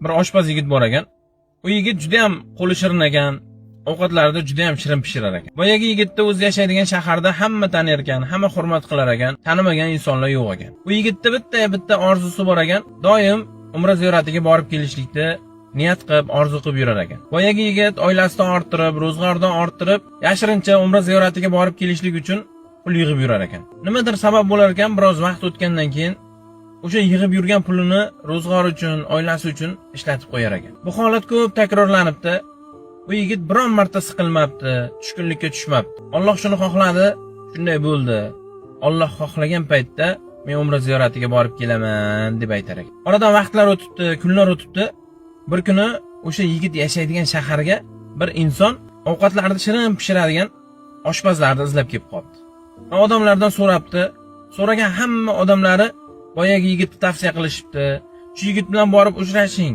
bir oshpaz yigit bor ekan. U yigit juda ham qo'li shirin ekan, ovqatlarida juda ham shirin pishirar ekan. Boyagi yigitni o'zi yashaydigan shaharda hamma tanir ekan, hamma hurmat qilar ekan, tanimagan insonlar yo'q ekan. Bu yigitda bitta orzusi bor ekan, doim umra ziyoratiga borib kelishlikni niyat qilib, orzu qilib yurar ekan. Boyagi yigit oilasidan orttirib, ro'zg'ordan orttirib, yashirincha umra ziyoratiga borib kelishlik uchun pul yig'ib yurar ekan. Nimadir sabab bo'lar ekan, biroz vaqt o'tgandan keyin o'sha yig'ib yurgan pulini ro'zg'or uchun, oilasi uchun ishlatib qo'yar ekan. Bu holat ko'p takrorlanibdi. Bu yigit biron marta siqilmabdi, tushkunlikka tushmabdi. Alloh shuni xohladi, shunday bo'ldi. Alloh xohlagan paytda men umra ziyoratiga borib kelaman deb aytar ekan. Oradan vaqtlar o'tibdi, kunlar o'tibdi. Bir kuni o'sha yigit yashaydigan shaharga bir inson ovqatlarni shirin pishiradigan oshpazlarni izlab kelib qoldi. Odamlardan so'rabdi. So'ragan hamma odamlari boyagi yigitni tavsiya qilishibdi. Shu yigit bilan borib uchrashing.